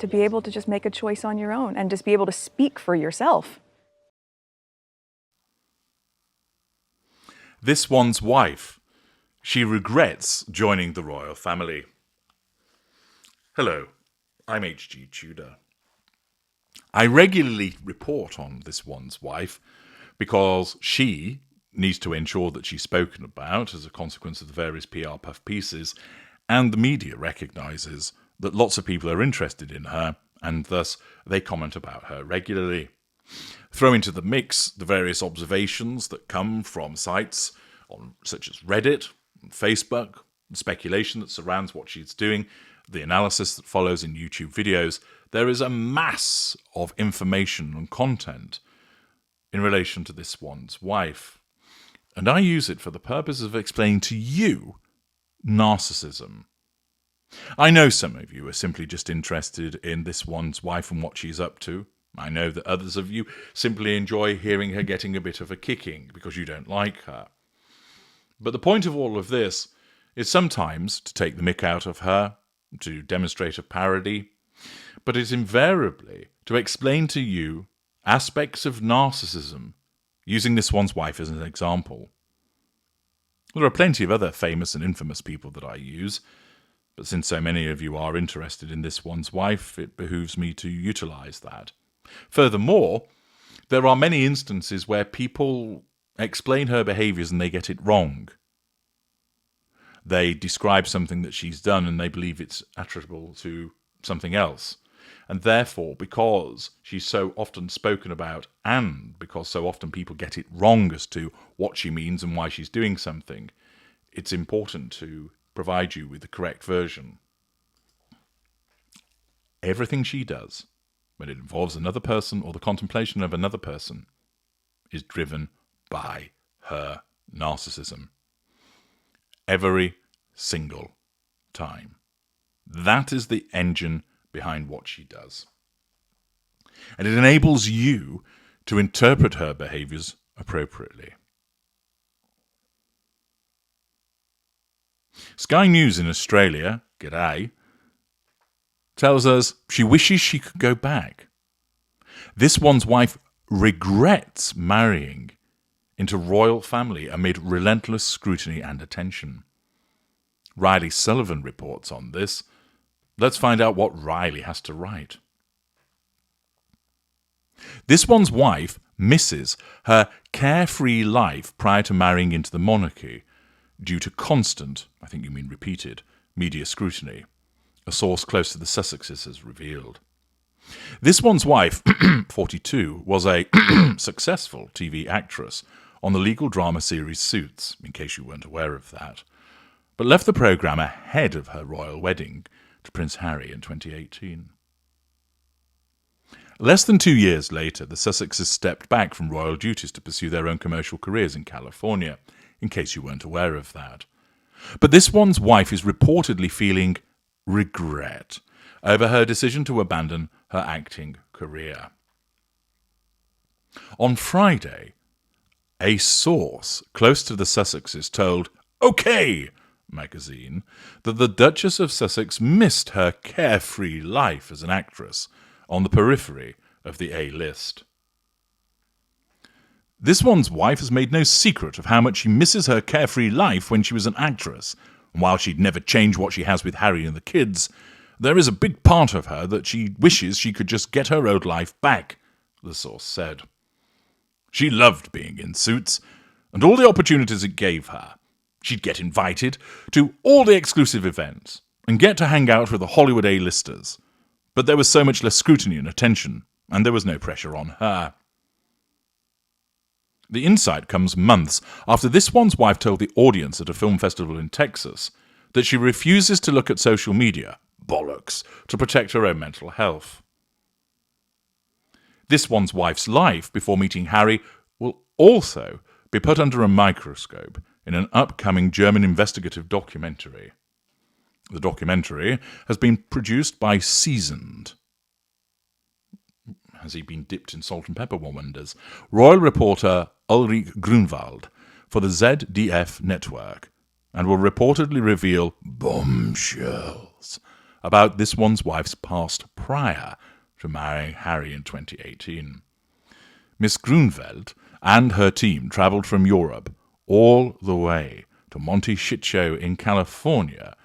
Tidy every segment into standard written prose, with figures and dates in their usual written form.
to be able to just make a choice on your own and just be able to speak for yourself. This one's wife. She regrets joining the royal family. Hello, I'm H.G. Tudor. I regularly report on this one's wife because she needs to ensure that she's spoken about as a consequence of the various PR puff pieces, and the media recognises that lots of people are interested in her, and thus they comment about her regularly. Throw into the mix the various observations that come from sites such as Reddit, and Facebook, and speculation that surrounds what she's doing, the analysis that follows in YouTube videos. There is a mass of information and content in relation to this one's wife. And I use it for the purpose of explaining to you narcissism. I know some of you are simply just interested in this one's wife and what she's up to. I know that others of you simply enjoy hearing her getting a bit of a kicking because you don't like her. But the point of all of this is sometimes to take the mick out of her, to demonstrate a parody, but it's invariably to explain to you aspects of narcissism, using this one's wife as an example. There are plenty of other famous and infamous people that I use, but since so many of you are interested in this one's wife, it behooves me to utilise that. Furthermore, there are many instances where people explain her behaviours and they get it wrong. They describe something that she's done and they believe it's attributable to something else. And therefore, because she's so often spoken about and because so often people get it wrong as to what she means and why she's doing something, it's important to provide you with the correct version. Everything she does, when it involves another person or the contemplation of another person, is driven by her narcissism. Every single time. That is the engine behind what she does. And it enables you to interpret her behaviours appropriately. Sky News in Australia, g'day, tells us she wishes she could go back. This one's wife regrets marrying into royal family amid relentless scrutiny and attention. Riley Sullivan reports on this. Let's find out what Riley has to write. This one's wife misses her carefree life prior to marrying into the monarchy due to constant, I think you mean repeated, media scrutiny, a source close to the Sussexes has revealed. This one's wife, 42, was a successful TV actress on the legal drama series Suits, in case you weren't aware of that, but left the programme ahead of her royal wedding to Prince Harry in 2018. Less than 2 years later, the Sussexes stepped back from royal duties to pursue their own commercial careers in California, in case you weren't aware of that. But this one's wife is reportedly feeling regret over her decision to abandon her acting career. On Friday, a source close to the Sussexes told OK! Magazine that the Duchess of Sussex missed her carefree life as an actress on the periphery of the A-list. This one's wife has made no secret of how much she misses her carefree life when she was an actress, and while she'd never change what she has with Harry and the kids, there is a big part of her that she wishes she could just get her old life back, the source said. She loved being in Suits, and all the opportunities it gave her. She'd get invited to all the exclusive events and get to hang out with the Hollywood A-listers. But there was so much less scrutiny and attention, and there was no pressure on her. The insight comes months after this one's wife told the audience at a film festival in Texas that she refuses to look at social media, bollocks, to protect her own mental health. This one's wife's life before meeting Harry will also be put under a microscope in an upcoming German investigative documentary. The documentary has been produced by Seasoned. Has he been dipped in salt and pepper, one wonders? Royal reporter Ulrich Grunwald for the ZDF network, and will reportedly reveal bombshells about this one's wife's past prior to marrying Harry in 2018. Miss Grunwald and her team travelled from Europe all the way to Monte Shitshow in California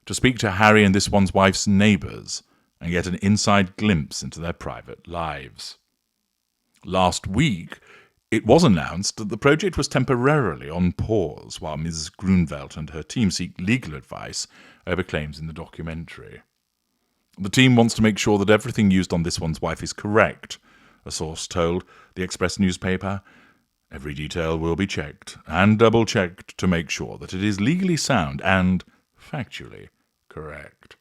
to speak to Harry and this one's wife's neighbours and get an inside glimpse into their private lives. Last week, it was announced that the project was temporarily on pause while Ms. Grunwald and her team seek legal advice over claims in the documentary. The team wants to make sure that everything used on this one's wife is correct, a source told the Express newspaper. Every detail will be checked and double-checked to make sure that it is legally sound and factually correct.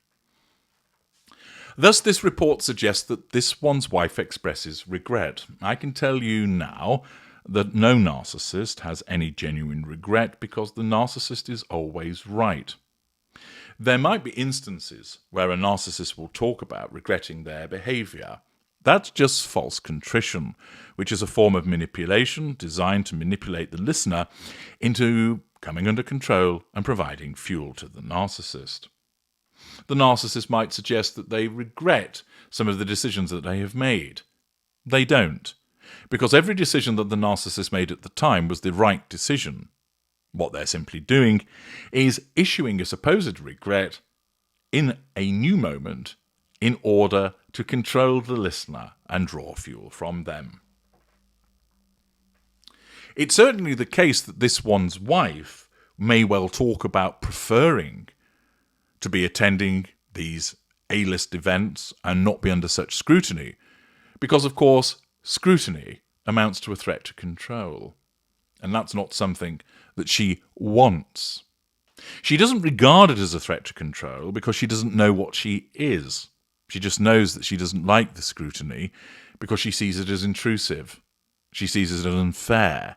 Thus, this report suggests that this one's wife expresses regret. I can tell you now that no narcissist has any genuine regret because the narcissist is always right. There might be instances where a narcissist will talk about regretting their behaviour. That's just false contrition, which is a form of manipulation designed to manipulate the listener into coming under control and providing fuel to the narcissist. The narcissist might suggest that they regret some of the decisions that they have made. They don't, because every decision that the narcissist made at the time was the right decision. What they're simply doing is issuing a supposed regret in a new moment in order to control the listener and draw fuel from them. It's certainly the case that this one's wife may well talk about preferring to be attending these A-list events and not be under such scrutiny, because, of course, scrutiny amounts to a threat to control. And that's not something that she wants. She doesn't regard it as a threat to control because she doesn't know what she is. She just knows that she doesn't like the scrutiny because she sees it as intrusive. She sees it as unfair.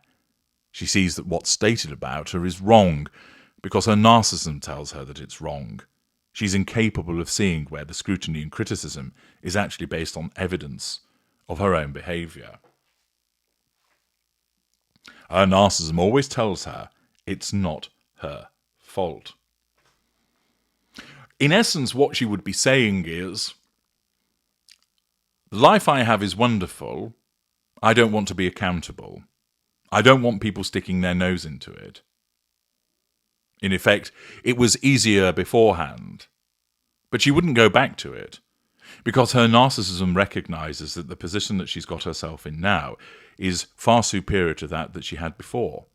She sees that what's stated about her is wrong because her narcissism tells her that it's wrong. She's incapable of seeing where the scrutiny and criticism is actually based on evidence of her own behaviour. Her narcissism always tells her it's not her fault. In essence, what she would be saying is, the life I have is wonderful. I don't want to be accountable. I don't want people sticking their nose into it. In effect, it was easier beforehand. But she wouldn't go back to it, because her narcissism recognises that the position that she's got herself in now is far superior to that she had before.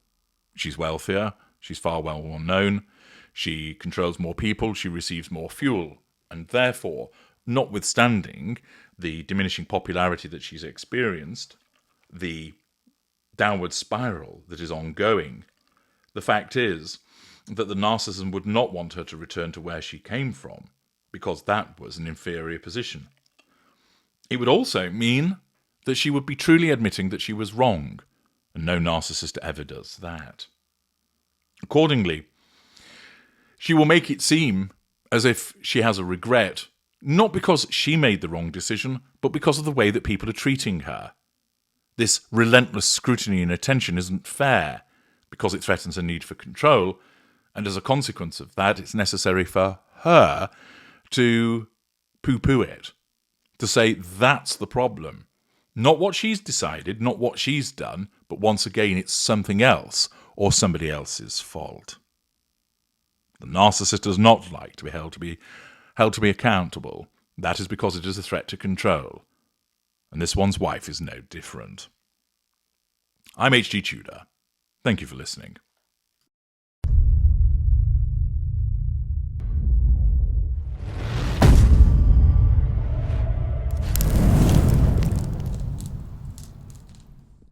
She's wealthier, she's far well known, she controls more people, she receives more fuel, and therefore, notwithstanding the diminishing popularity that she's experienced, the downward spiral that is ongoing, the fact is that the narcissism would not want her to return to where she came from, because that was an inferior position. It would also mean that she would be truly admitting that she was wrong, and no narcissist ever does that. Accordingly, she will make it seem as if she has a regret, not because she made the wrong decision, but because of the way that people are treating her. This relentless scrutiny and attention isn't fair, because it threatens her need for control, and as a consequence of that, it's necessary for her to poo-poo it, to say that's the problem. Not what she's decided, not what she's done, but once again it's something else or somebody else's fault. The narcissist does not like to be held to be accountable. That is because it is a threat to control. And this one's wife is no different. I'm H.G. Tudor. Thank you for listening.